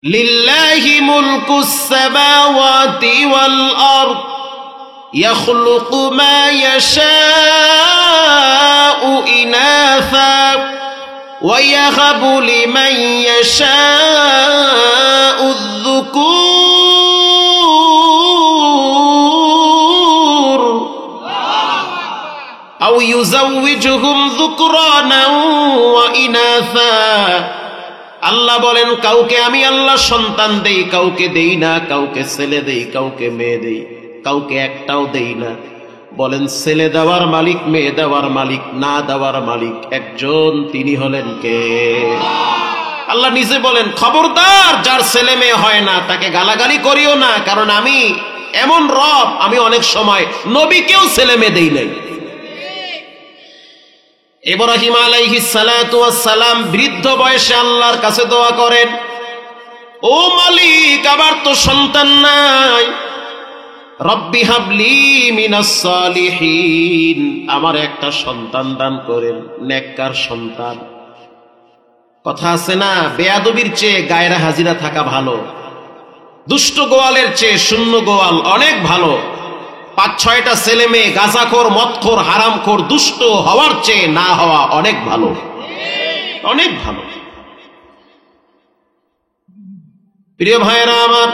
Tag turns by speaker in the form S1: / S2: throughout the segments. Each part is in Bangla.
S1: লিল্লাহি মুলকুস সামাওয়াতি ওয়াল আরদ ইয়াখলুকু মা ইয়াশাউ ইনাসা ওয়া ইয়াহাবু লিমান ইয়াশাউ যুকুর আও ইউযাওয়িজুহুম যুকরানান ওয়া ইনাসা। আল্লাহ বলেন, কাউকে আমি আল্লাহ সন্তান দেই, কাউকে দেই না, কাউকে ছেলে দেই, কাউকে মেয়ে দেই, কাউকে একটাও দেই না। বলেন, ছেলে দেওয়ার মালিক, মেয়ে দেওয়ার মালিক, না দেওয়ার মালিক একজন, তিনি হলেন কে? আল্লাহ নিজে বলেন, খবরদার যার ছেলে মেয়ে হয় না তাকে গালাগালি করিও না, কারণ আমি এমন রব, আমি অনেক সময় নবীকেও ছেলে মেয়ে দেই নাই। ইব্রাহিম আলাইহিস সালাতু ওয়াস সালাম বৃদ্ধ বয়সে আল্লাহর কাছে দোয়া করেন, ও মালিক, আমার তো সন্তান নাই, রব্বি হাবলি মিনাস সালিহিন, আমার একটা সন্তান দান করেন, নেককার সন্তান। কথা আছে না, বেয়াদবির চেয়ে গায়রা হাজিরা থাকা ভালো, দুষ্ট গোয়ালের চেয়ে শূন্য গোয়াল অনেক ভালো। ৫-৬টা ছেলে মেয়ে গাঁজাখোর, মদখোর, হারামখোর, দুষ্ট হওয়ার চেয়ে না হওয়া অনেক ভালো, অনেক ভালো। প্রিয় ভাইয়েরা আমার,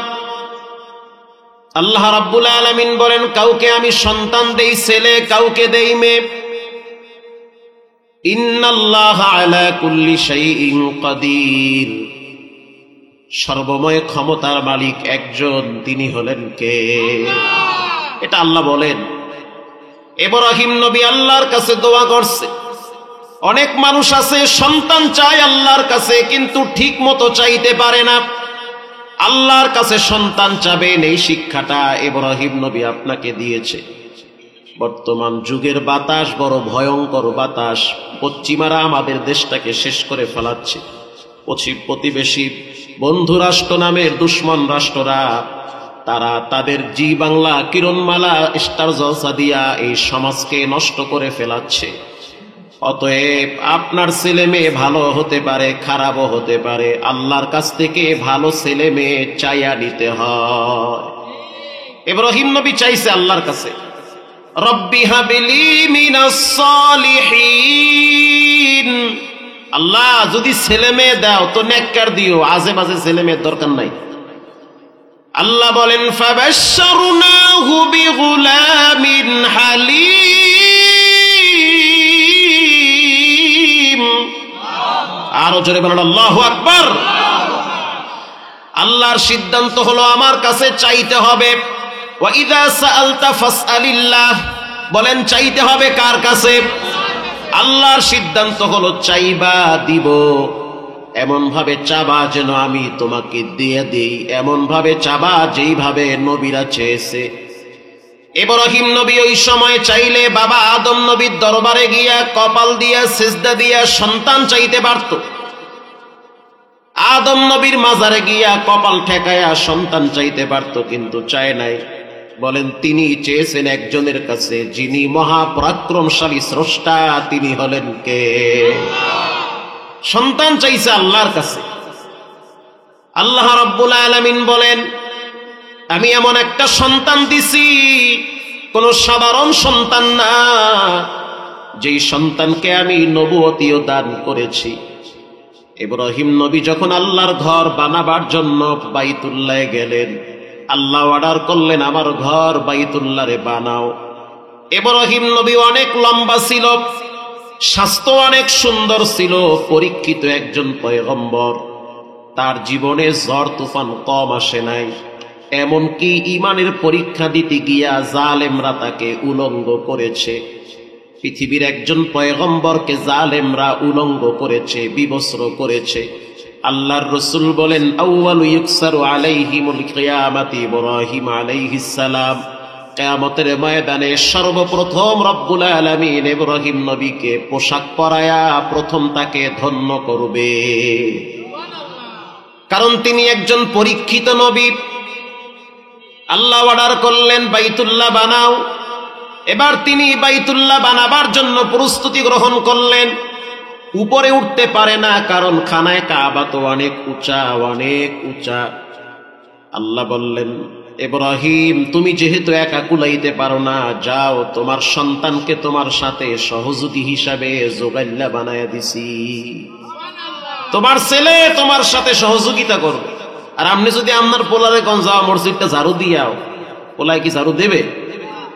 S1: আল্লাহ রাব্বুল আলামিন বলেন, কাউকে আমি সন্তান দেই ছেলে, কাউকে দেই মেয়ে। ইন্নাল্লাহা আলা কুল্লি শাইইন কাদির, সর্বময় ক্ষমতার মালিক একজন, তিনি হলেন কে? এটা আল্লাহ বলেন। ইব্রাহিম নবী আল্লাহর কাছে দোয়া করছে। অনেক মানুষ আছে সন্তান চায় আল্লাহর কাছে, কিন্তু ঠিক মতো চাইতে পারে না। আল্লাহর কাছে সন্তান চাবেন, এই শিক্ষাটা ইব্রাহিম নবী আপনাকে দিয়েছে। বর্তমান যুগের বাতাস বড় ভয়ঙ্কর বাতাস, পশ্চিমারা আমাদের দেশটাকে শেষ করে ফেলাচ্ছে। প্রতিবেশী বন্ধু রাষ্ট্র নামের দুশ্মন রাষ্ট্ররা, তারা তাদের জি বাংলা, কিরণমালা, স্টার জলসা দিয়া এই সমাজকে নষ্ট করে ফেলাচ্ছে। অতএব আপনার ছেলে মেয়ে ভালো হতে পারে, খারাপও হতে পারে, আল্লাহর কাছ থেকে ভালো ছেলে মেয়ে চাইয়া নিতে হয়। ইব্রাহিম নবী চাইছে আল্লাহর কাছে, রব্বি হাবলি মিনাস সালিহিন, আল্লাহ যদি ছেলে মেয়ে দাও তো নেককার দিও, আজে বাজে ছেলে মেয়ের দরকার নাই। আল্লাহ বলেন, ফাবাশশারনাহু বিগুলামিন হালিম। আরো জোরে বলেন আল্লাহু আকবার। আল্লাহর সিদ্ধান্ত হলো আমার কাছে চাইতে হবে। ওয়া ইযা সাআলতা ফাসআলিল্লাহ, বলেন চাইতে হবে কার কাছে? আল্লাহর সিদ্ধান্ত হলো চাইবা, দিব। এমন ভাবে চাবা যেন আমি তোমাকে দিয়ে দেই, এমন ভাবে চাবা যেইভাবে নবীরা চেয়েছে। ইব্রাহিম নবী ওই সময় চাইলে বাবা আদম নবীর দরবারে গিয়া কপাল দিয়া সিজদা দিয়া সন্তান চাইতে পারত। আদম নবীর মাজারে গিয়া কপাল ঠেকায়া সন্তান চাইতে পারত, কিন্তু চায় নাই। বলেন, তিনি চেয়েছেন একজনের কাছে, যিনি মহাপরাক্রমশালী স্রষ্টা, তিনি হলেন কে? সন্তান চাইছে আল্লাহর কাছে। আল্লাহ রাব্বুল আলামিন বলেন, আমি এমন একটা সন্তান দিছি, কোন সাধারণ সন্তান না, যেই সন্তানকে আমি নবুয়তিও দান করেছি। ইব্রাহিম নবী যখন আল্লাহর ঘর বানাবার জন্য বাইতুল্লাহে গেলেন, আল্লাহ অর্ডার করলেন, আমার ঘর বাইতুল্লাহে বানাও। ইব্রাহিম নবী অনেক লম্বা ছিল, স্বাস্থ্য অনেক সুন্দর ছিল, পরীক্ষিত একজন পয়গম্বর। তার জীবনে ঝড় তুফান কম আসে নাই। এমনকি ইমানের পরীক্ষা দিতে গিয়া জালেমরা তাকে উলঙ্গ করেছে। পৃথিবীর একজন পয়গম্বরকে জালেমরা উলঙ্গ করেছে, বিবস্ত্র করেছে। আল্লাহর রাসূল বলেন, আউয়ালু ইউকসারু আলাইহিমুল কিয়ামাতি ইব্রাহিম আলাইহিস সালাম, কিয়ামতের ময়দানে সর্বপ্রথম রব্বুল আলামিন ইব্রাহিম নবীকে পোশাক পরায়া প্রথম তাকে ধন্য করবে। কারণ তিনি একজন পরীক্ষিত নবী। আল্লাহ অর্ডার করলেন, বাইতুল্লাহ বানাও। এবার তিনি বাইতুল্লাহ বানাবার জন্য প্রস্তুতি গ্রহণ করলেন। উপরে উঠতে পারে না, কারণ খানায় কাবা তো অনেক উঁচা, অনেক উঁচা। আল্লাহ বললেন, ইব্রাহিম তুমি যেহেতু একা কুলাইতে পারো না, যাও তোমার সন্তানকে তোমার সাথে সহযোগী হিসাবে জোগাইল্লা বানায়া দিছি। তোমার ছেলে তোমার সাথে সহযোগিতা করবে। আর আপনি যদি আপনার পোলারে কোন যাও মসজিদটা ঝাড়ু দিয়াও, পোলায় কি ঝাড়ু দেবে?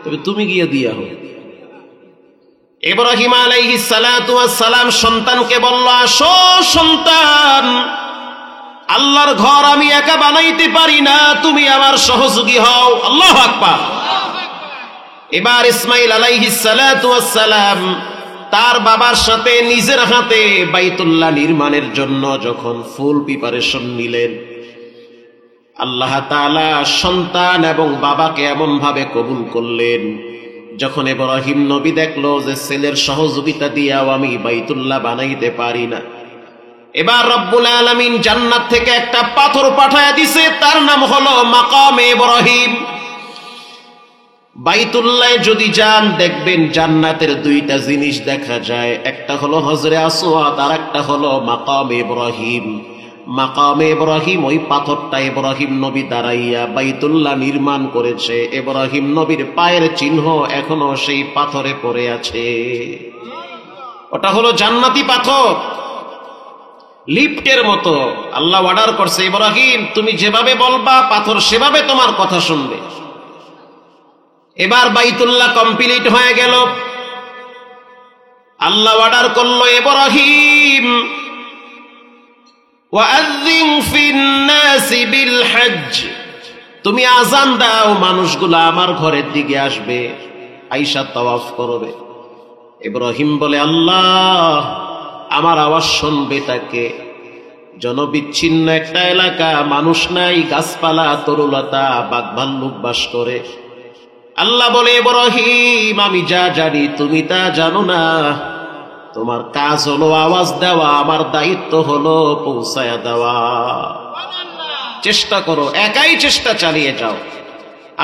S1: তবে তুমি গিয়ে দিয়া হোক। ইব্রাহিম আলাইহিস সালাতু ওয়াস সালাম সন্তানকে বলল, আসো সন্তান, আল্লাহর ঘর আমি একা বানাইতে পারি না, তুমি আমার সহযোগী হও। আল্লাহু আকবার। এবার ইসমাইল আলাইহিস সালাতু ওয়াস সালাম তার বাবার সাথে নিজের হাতে বাইতুল্লাহ নির্মাণের জন্য যখন ফুল প্রিপারেশন নিলেন, আল্লাহ তাআলা সন্তান এবং বাবাকে এমন ভাবে কবুল করলেন, যখন ইব্রাহিম নবী দেখলো যে ছেলের সহযোগিতা দিয়েও আমি বাইতুল্লাহ বানাইতে পারি না, এবার রব্বুল আলামিন জান্নাত থেকে একটা পাথর পাঠায়া দিছে, তার নাম হলো মাকামে ইব্রাহিম। বাইতুল্লাহ যদি যান দেখবেন জান্নাতের দুইটা জিনিস দেখা যায়, একটা হলো হজরে আসওয়াদ আর একটা হলো মাকামে ইব্রাহিম। মাকামে ইব্রাহিম ওই পাথরটা ইব্রাহিম নবী দাঁড়াইয়া বাইতুল্লাহ নির্মাণ করেছে, ইব্রাহিম নবীর পায়ের চিহ্ন এখনো সেই পাথরে পড়ে আছে। ওটা হলো জান্নাতি পাথর, লিফটের মতো। আল্লাহ অর্ডার করছে, ইব্রাহিম তুমি যেভাবে বলবা পাথর সেভাবে তোমার কথা শুনবে। এবার বাইতুল্লাহ কমপ্লিট হয়ে গেল। আল্লাহ অর্ডার করলো, ইব্রাহিম ওয়াআযিন ফিন-নাসি বিল-হজ্জ, তুমি আযান দাও, মানুষগুলো আমার ঘরের দিকে আসবে, আয়েশা তাওয়াফ করবে। ইব্রাহিম বলে, আল্লাহ আমার আওয়াজ শুনবে তাকে? জনবিচ্ছিন্ন একটা এলাকা, মানুষ নাই, গাছপালা, তরুলতা, বাঘ ভাল্লুক বাস করে। আল্লাহ বলে, ইব্রাহিম আমি যা জানি তুমি তা জানো না, তোমার কাজ হলো আওয়াজ দেওয়া, আমার দায়িত্ব হলো পৌঁছায়া দেওয়া। চেষ্টা করো, একাই চেষ্টা চালিয়ে যাও।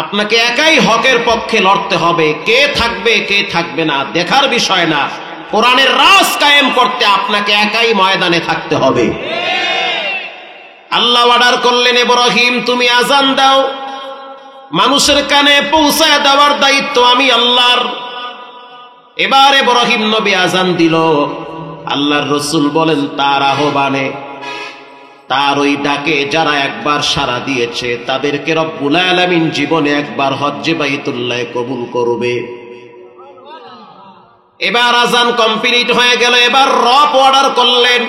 S1: আপনাকে একাই হকের পক্ষে লড়তে হবে। কে থাকবে কে থাকবে না দেখার বিষয় না, কোরআনের রাজ কায়েম করতে আপনাকে একাই ময়দানে থাকতে হবে। আল্লাহ অর্ডার করলেন, ইব্রাহিম তুমি আযান দাও, মানুষের কানে পৌঁছায় দেওয়ার দায়িত্ব আমি আল্লাহর। এবার ইব্রাহিম নবী আযান দিল। আল্লাহর রাসূল বলেন, তার আহ্বানে, তার ওই ডাকে যারা একবার সাড়া দিয়েছে তাদেরকে রব্বুল আলামিন জীবনে একবার হজ্জে বাইতুল্লাহ কবুল করবে। এবার আযান কমপ্লিট হয়ে গেল। এবার রব অর্ডার করলেন,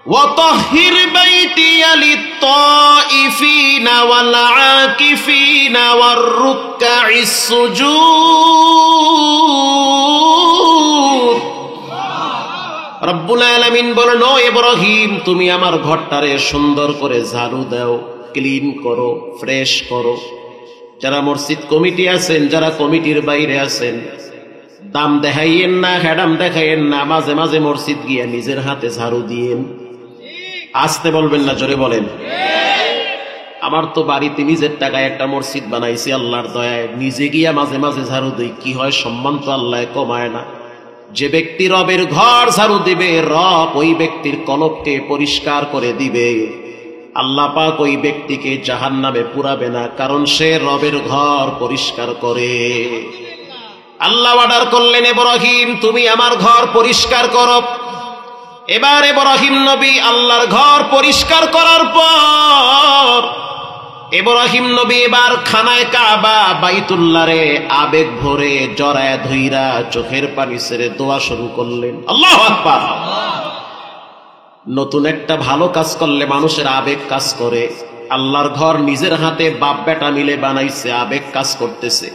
S1: ওয়াতাহহির বাইতিয়া লিত-তাইফিনা ওয়াল-আকিফিনা ওয়ার-রুক্কা'ইস সুজুদ। রব্বুল আলামিন বলেন, ও ইব্রাহিম তুমি আমার ঘরটারে সুন্দর করে ঝাড়ু দাও, ক্লিন করো, ফ্রেশ করো। যারা মসজিদ কমিটি আছেন, যারা কমিটির বাইরে আছেন, দাম দেখাইয়েন না, হ্যাডাম দেখাইয়েন না, মাঝে মাঝে মসজিদ গিয়া নিজের হাতে ঝাড়ু দিয়েন। আসতে বলবেন না, জোরে বলেন। আমার তো বাড়িতে নিজের টাকায় একটা মসজিদ বানাইছি, আল্লাহর দয়ায় নিজে গিয়া মাঝে মাঝে ঝাড়ু দিই। কি হয়, সম্মান তো আল্লাহ কমায় না। যে ব্যক্তি রবের ঘর ঝাড়ু দিবে, রব ওই ব্যক্তির কলবকে পরিষ্কার করে দিবে। আল্লাহ পাক ওই ব্যক্তিকে জাহান্নামে পুরাবে না, কারণ সে রবের ঘর পরিষ্কার করে। আল্লাহ অর্ডার করলেন, ইব্রাহিম তুমি আমার ঘর পরিষ্কার করো। এবার ইব্রাহিম নবী আল্লাহর ঘর পরিষ্কার করার পর ইব্রাহিম নবী এবার খানায় কাবা বাইতুল্লাহরে আবেগ ভরে জড়ায় ধইরা চোখের পানি ছেড়ে দোয়া শুরু করলেন। আল্লাহু আকবার। নতুন একটা ভালো কাজ করলে মানুষের আবেগ কাজ করে। আল্লাহর ঘর নিজের হাতে বাপ বেটা মিলে বানাইছে, আবেগ কাজ করতেছে।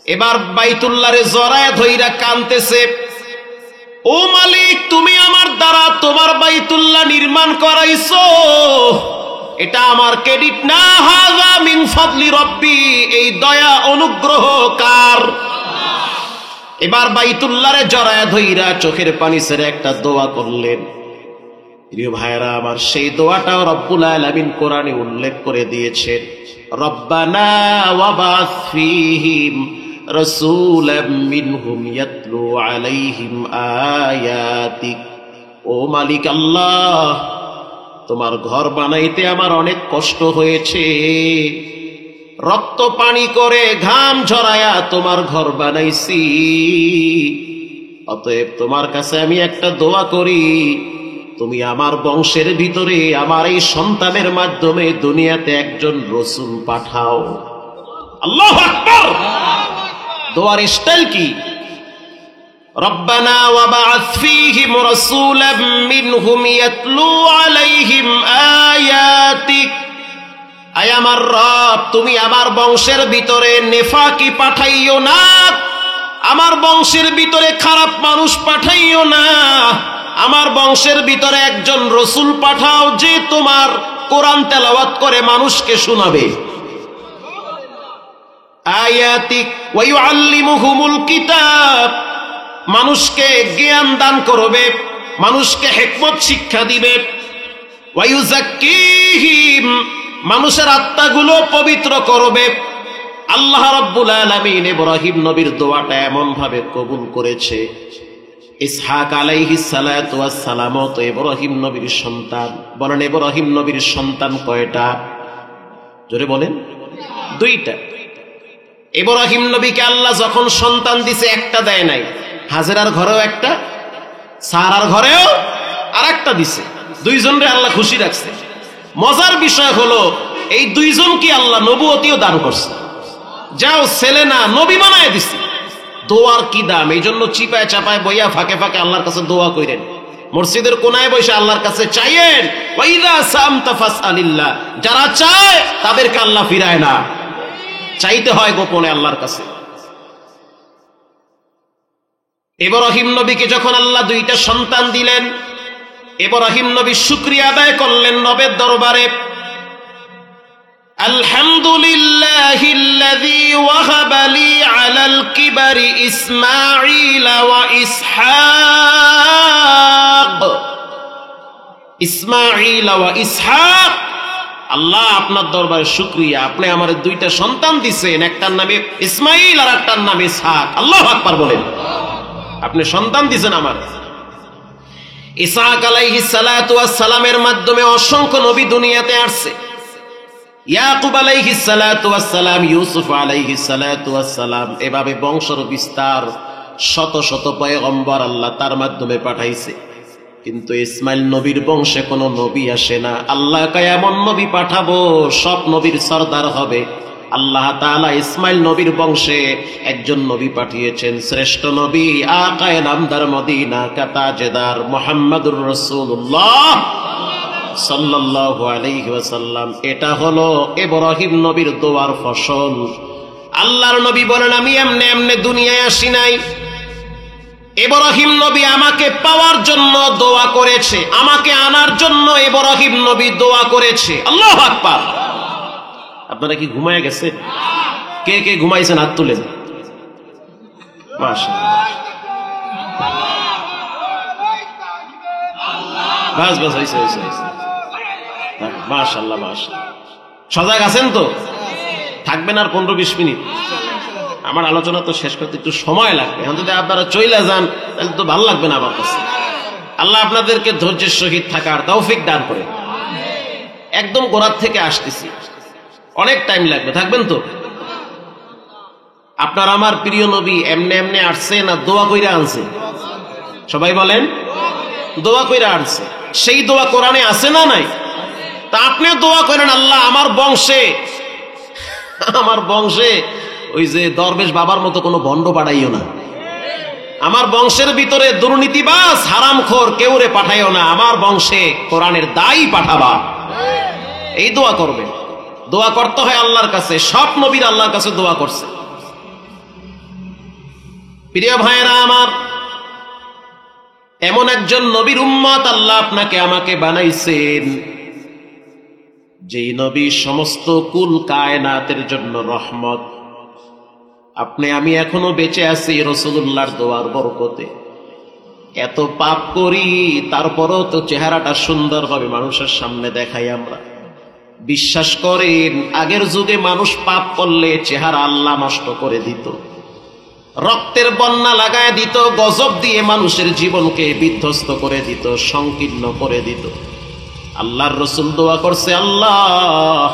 S1: এবার বাইতুল্লাহরে জড়ায় ধইরা কাঁদতেছে, ও মালিক তুমি আমার দ্বারা তোমার বাইতুল্লাহ নির্মাণ করাইছো, এটা আমার ক্রেডিট না, হাযা মিন ফাদলি রব্বি, এই দয়া অনুগ্রহ কার? এবার বাইতুল্লাহরে জড়ায় ধইরা চোখের পানি ছেড়ে একটা দোয়া করলেন। প্রিয় ভাইরা আমার, সেই দোয়াটাও রব্বুল আলামিন কোরআনে উল্লেখ করে দিয়েছেন। রব্বানা ওয়াবাস ফীহিম রাসূলাম মিনহুম ইয়াতলু আলাইহিম আয়াতিক। ও মালিক আল্লাহ, তোমার ঘর বানাইতে আমার অনেক কষ্ট হয়েছে, রক্ত পানি করে ঘাম ঝরায়া তোমার ঘর বানাইছি। অতএব তোমার কাছে আমি একটা দোয়া করি, তুমি আমার বংশের ভিতরে আমার এই সন্তানের মাধ্যমে দুনিয়াতে একজন রাসূল পাঠাও। আল্লাহু আকবার। দোয়ার স্টাইল কি? রব্বানা ওয়াবআথ ফীহিম রাসূলাম মিনহুম ইয়াতলু আলাইহিম আয়াতিক। আয় আমার রব, তুমি আমার বংশের ভিতরে নেফাকি পাঠাইও না, আমার বংশের ভিতরে খারাপ মানুষ পাঠাইও না, আমার বংশের ভিতরে একজন রাসূল পাঠাও যে তোমার কোরআন তেলাওয়াত করে মানুষকে শোনাবে। আয়াতিক ওয়া ইউআল্লিমুহুমুল কিতাব, মানুষকে জ্ঞান দান করবে, মানুষকে হিকমত শিক্ষা দিবে। ওয়া ইউযাক্কিহিম, মানুষের আত্মাগুলো পবিত্র করবে। আল্লাহ রাব্বুল আলামিন ইব্রাহিম নবীর দোয়াটা এমন ভাবে কবুল করেছে, ইসহাক আলাইহিস সালাতু ওয়াস সালাম তো ইব্রাহিম নবীর সন্তান। বলেন ইব্রাহিম নবীর সন্তান কয়টা? জোরে বলেন। দুইটা। ইব্রাহিম নবীকে আল্লাহ যখন সন্তান দিছে একটা দেয় নাই, হাজেরার ঘরেও একটা, সারার ঘরেও আরেকটা দিছে। দুইজনরে আল্লাহ খুশি রাখছে। মজার বিষয় হলো এই দুইজনকে আল্লাহ নবুয়তিও দান করছে। যাও ছেলে না নবী বানায় দিছে। দোয়ার কি দাম! এই জন্য চিপায় চাপায় বইয়া ফাঁকে ফাঁকে আল্লাহর কাছে দোয়া করেন, মসজিদের কোনায় বসে আল্লাহর কাছে চাইয়েন। ওয়াইদা সামতা ফাসআলিল্লাহ, যারা চায় তাদেরকে আল্লাহ ফিরায় না, চাইতে হয় গোপনে আল্লাহর কাছে। ইব্রাহিম নবীকে যখন আল্লাহ দুইটা সন্তান দিলেন, ইব্রাহিম নবী শুকরিয়া আদায় করলেন রবের দরবারে। আলহামদুলিল্লাহিল্লাযী ওয়াহাবা লি আলাল কিবারি ইসমাঈল ওয়া ইসহাক। ইসমাঈল ওয়া ইসহাক, আল্লাহ আপনার দরবারে শুকরিয়া, আপনি আমার দুইটা সন্তান দিছেন, একটার নামে ইসমাঈল আর একটার নামে ইসহাক। আল্লাহু আকবার বলেন। আপনি সন্তান দিছেন আমার। ইসহাক আলাইহিস সালাতু ওয়াস সালামের মাধ্যমে অসংখ্য নবী দুনিয়াতে আসছে। ইয়াকুব আলাইহিস সালাতু ওয়াস সালাম, ইউসুফ আলাইহিস সালাতু ওয়াস সালাম, এভাবে বংশের বিস্তার, শত শত পয়গম্বর আল্লাহ তার মাধ্যমে পাঠাইছে। কিন্তু ইসমাইল নবীর বংশে কোনো নবী আসে না। আল্লাহ এমন নবী পাঠাবো সব নবীর সরদার হবে। আল্লাহ তাআলা ইসমাইল নবীর বংশে একজন নবী পাঠিয়েছেন, শ্রেষ্ঠ নবী আকায়ে নামদার মদিনা কা তাজদার মুহাম্মাদুর রাসূলুল্লাহ সাল্লাল্লাহু আলাইহি ওয়াসাল্লাম। এটা হলো ইব্রাহিম নবীর দোয়ার ফসল। আল্লাহর নবী বলেন, আমি এমনে এমনে দুনিয়ায় আসি নাই, ইব্রাহিম নবী আমাকে পাওয়ার জন্য দোয়া করেছে, আমাকে আনার জন্য ইব্রাহিম নবী দোয়া করেছে। আল্লাহু আকবার। আপনারা কি ঘুমায় গেছেন? কে কে ঘুমাইছেন হাত তুলেন। মাশাআল্লাহ, বাস বাস হইছে হইছে হইছে। মাশাআল্লাহ মাশাআল্লাহ। সজাগ আছেন তো? থাকবেন আর 15-20 মিনিট। আমার আলোচনা তো শেষ করতে একটু সময় লাগবে। এখন যদি আপনারা চইলা যান তাহলে তো ভালো লাগবে না আমার কাছে। আল্লাহ আপনাদেরকে ধৈর্যের সহিত থাকার তৌফিক দান করে। একদম গোড়ার থেকে আসতেছি, অনেক টাইম লাগবে। থাকবেন তো? আপনার আমার প্রিয় নবী এমনে এমনে আসছে না দোয়া কইরা আনছে? সবাই বলেন। দোয়া কইরা আনছে। সেই দোয়া কোরআনে আছে না নাই? তা আপনি দোয়া করেন, আল্লাহ আমার বংশে ওই যে দরবেশ বাবার মতো কোনো ভণ্ড পাঠাইও না, আমার বংশের ভিতরে দুর্নীতিবাজ হারামখোর কেউরে পাঠাইও না, আমার বংশে কোরআনের দায়ী পাঠাবা। এই দোয়া করবে। দোয়া করতে হয় আল্লাহর কাছে। সব নবীর আল্লাহর কাছে দোয়া করছে। প্রিয় ভাইরা আমার, এমন একজন নবীর উম্মত আল্লাহ আপনাকে আমাকে বানাইছেন, যেই নবী সমস্ত কুল কায়নাতের জন্য রহমত। আপনি আমি এখনো বেঁচে আছি রাসূলুল্লাহর দোয়ার বরকতে। এত পাপ করি তারপরও তো চেহারাটা সুন্দরভাবে মানুষের সামনে দেখাই আমরা। বিশ্বাস করেন, আগের যুগে মানুষ পাপ করলে চেহারা আল্লাহ নষ্ট করে দিত। রক্তের বন্যা লাগায় দিত, গজব দিয়ে মানুষের জীবনকে বিধ্বস্ত করে দিত, সংকীর্ণ করে দিত। আল্লাহর রাসূল দোয়া করছে, আল্লাহ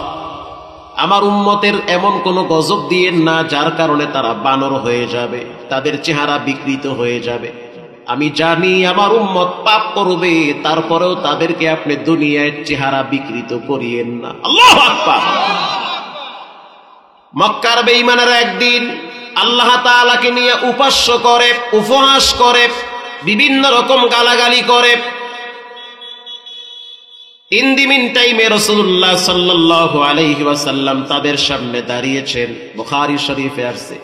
S1: আমার উম্মতের এমন কোন গজব দিয়েন না যার কারণে তারা বানর হয়ে যাবে, তাদের চেহারা বিকৃত হয়ে যাবে। আমি জানি আমার উম্মত পাপ করবে, তারপরেও তাদেরকে আপনি দুনিয়ায় চেহারা বিকৃত করিয়েন না। আল্লাহু আকবার। মক্কার বেঈমানেরা একদিন আল্লাহ তাআলাকে নিয়ে উপাস্য করে, উপহাস করে, বিভিন্ন রকম গালাগালি করে। ইন দি মিন টাইমে রাসূলুল্লাহ সাল্লাল্লাহু আলাইহি ওয়াসাল্লাম তাদের সামনে দাঁড়িয়েছেন। বুখারী শরীফে আছে,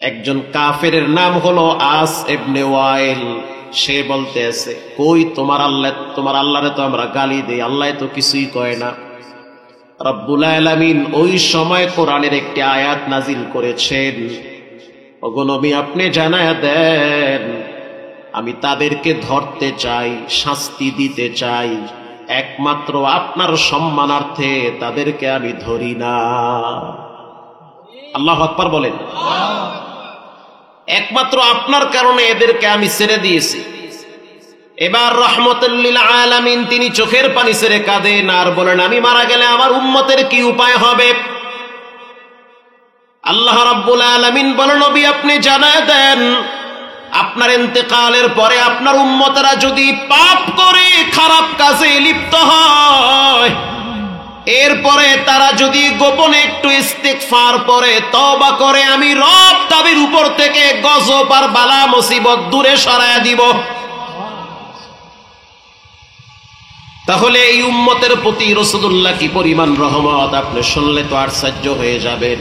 S1: একজন কাফেরের নাম হলো আস ইবনে ওয়াইল। সে বলতে আছে, কই তোমার আল্লাহরে তো আমরা গালি দেই, আল্লাহ তো কিছুই কয় না। রব্বুল আলামিন ওই সময় কোরআনের একটি আয়াত নাজিল করেছেন, ওগো নবী আপনি জানায়া দেন, আমি তাদেরকে ধরতে চাই, শাস্তি দিতে চাই, একমাত্র আপনার সম্মানার্থে তাদেরকে আমি ধরি না। আল্লাহু আকবার বলেন। একমাত্র আপনার কারণে এদেরকে আমি ছেড়ে দিয়েছি। এবার রহমতুল লিল আলামিন তিনি চোখের পানি ছেড়ে কাঁদেন আর বলেন, আমি মারা গেলে আমার উম্মতের কি উপায় হবে? আল্লাহ রাব্বুল আলামিন বলেন, নবী আপনি জানায় দেন, আপনার ইন্তেকালের পরে আপনার উম্মতেরা যদি পাপ করে, খারাপ কাজে লিপ্ত হয়, এরপরে তারা যদি গোপনে একটু ইস্তিগফার করে, তওবা করে, আমি রব তাদের উপর থেকে গজব আর বালা মুসিবত দূরে সরায়া দিব। তাহলে এই উম্মতের প্রতি রাসূলুল্লাহ কি পরিমাণ রহমত আপনি শুনলে তো আশ্চর্য হয়ে যাবেন।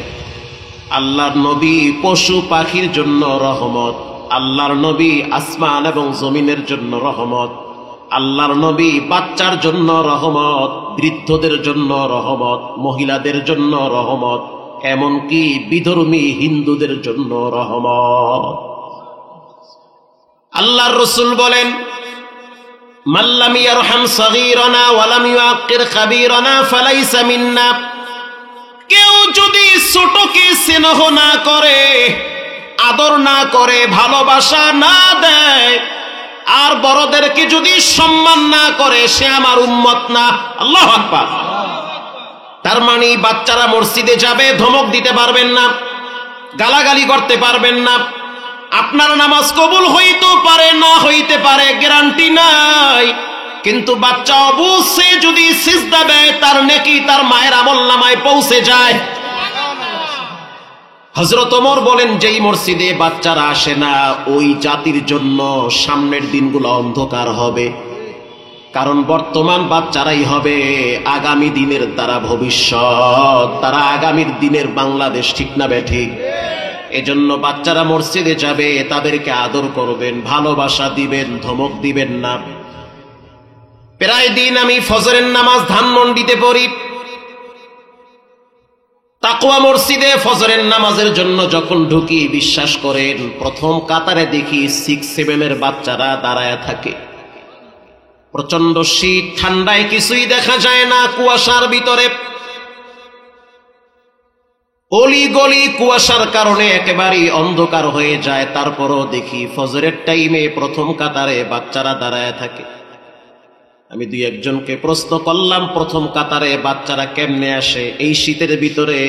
S1: আল্লাহর নবী পশু পাখির জন্য রহমত, আল্লাহর নবী আসমান এবং জমিনের জন্য রহমত, আল্লাহর নবী বাচ্চার জন্য রহমত, বৃদ্ধদের জন্য রহমত, মহিলাদের জন্য রহমত, এমনকি বিধর্মী হিন্দুদের জন্য রহমত। আল্লাহর রাসূল বলেন, মাল্লাম ইয়ারহাম সগীরানা ওয়া লাম ইউআক্কির কাবীরানা ফালাইসা মিন্না। কেউ যদি ছোটকে স্নেহ না করে, আদর না করে, ভালোবাসা না দেয়, আর বড়দেরকে যদি সম্মান না করে, সে আমার উম্মত না। আল্লাহু আকবার। তার মানে বাচ্চারা মসজিদে যাবে, ধমক দিতে পারবেন না, গালাগালি করতে পারবেন না। আপনার নামাজ কবুল হইতে পারে, না হইতে পারে, গ্যারান্টি নাই, কিন্তু বাচ্চা অবশ্যই যদি সিজদা দেয়, তার নেকি তার মায়ের আমলনামায় পৌঁছে যায়। হযরত ওমর বলেন, যেই মসজিদে বাচ্চারা আসে না, ওই জাতির জন্য সামনের দিনগুলো অন্ধকার হবে, কারণ বর্তমান বাচ্চারাই হবে আগামী দিনের তারা ভবিষ্যৎ, তারা আগামীর দিনের বাংলাদেশ, ঠিক না বেঠিক? এজন্য বাচ্চারা মসজিদে যাবে, তাদেরকে আদর করবেন, ভালোবাসা দিবেন, ধমক দিবেন না। প্রায় দিন আমি ফজরের নামাজ ধানমন্ডিতে পড়ি। তাকওয়া মসজিদে ফজরের নামাজের জন্য যখন ঢুকি, বিশ্বাস করেন প্রথম কাতারে দেখি 6-7 বাচ্চারা দাঁড়ায় থাকে। প্রচন্ড শীত, ঠান্ডায় কিছুই দেখা যায় না, কুয়াশার ভিতরে, অলি গলি কুয়াশার কারণে একেবারে অন্ধকার হয়ে যায়। তারপরও দেখি ফজরের টাইমে প্রথম কাতারে বাচ্চারা দাঁড়ায় থাকে। আমি 2-1 জনকে প্রশ্ন করলাম, প্রথম কাতারে বাচ্চারা কেমনে আসে? এই শীতের ভিতরে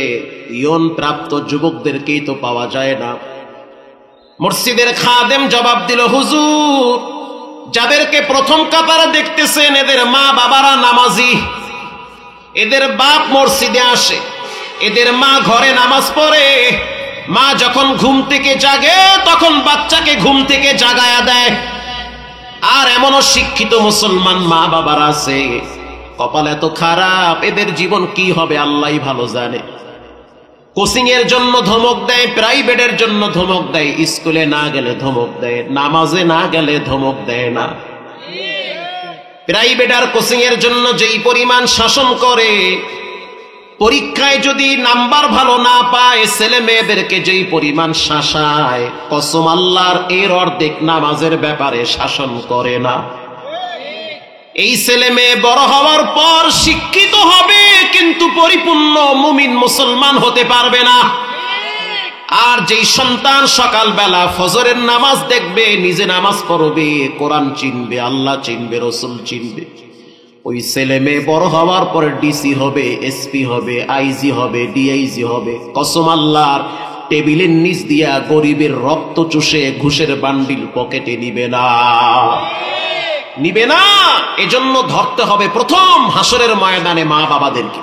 S1: ইয়ন প্রাপ্ত যুবকদেরকেই তো পাওয়া যায় না। মসজিদের খাদেম জবাব দিল, হুজুর যাদেরকে প্রথম কাতারে দেখতেছেন, এদের মা বাবারা নামাজি, এদের বাপ মসজিদে আসে, এদের মা ঘরে নামাজ পড়ে। মা যখন ঘুম থেকে জাগে, তখন বাচ্চাকে ঘুম থেকে জাগায়া দেয়। আর এমনও শিক্ষিত মুসলমান মা বাবার আছে, কপাল এত খারাপ, এদের জীবন কি হবে আল্লাহই ভালো জানে। কোচিং এর জন্য ধমক দেয়, প্রাইভেটের জন্য ধমক দেয়, স্কুলে না গেলে ধমক দেয়, নামাজে না গেলে ধমক দেয় না। প্রাইভেট আর কোচিং এর জন্য যেই পরিমাণ শাসন করে, পরীক্ষায় যদি নাম্বার ভালো না পায়, ছেলে মেয়েদেরকে যেই পরিমাণ শাসায়, কসম আল্লাহর এর অর্ধেক নামাজের ব্যাপারে শাসন করে না। এই ছেলে মেয়ে বড় হওয়ার পর শিক্ষিত হবে, কিন্তু পরিপূর্ণ মুমিন মুসলমান হতে পারবে না। আর যেই সন্তান সকালবেলা ফজরের নামাজ দেখবে, নিজে নামাজ পড়বে, কোরআন চিনবে, আল্লাহ চিনবে, রসুল চিনবে, ওই ছেলে মেয়ে বড় হওয়ার পরে ডিসি হবে, এসপি হবে, আইজি হবে, ডিআইজি হবে। কসম আল্লাহর, টেবিলের নিচ দিয়া গরিবের রক্ত চুষে ঘুষের বান্ডিল পকেটে নিবে না, নিবে না। এজন্য ধরতে হবে প্রথম হাসরের ময়দানে মা বাবাদেরকে।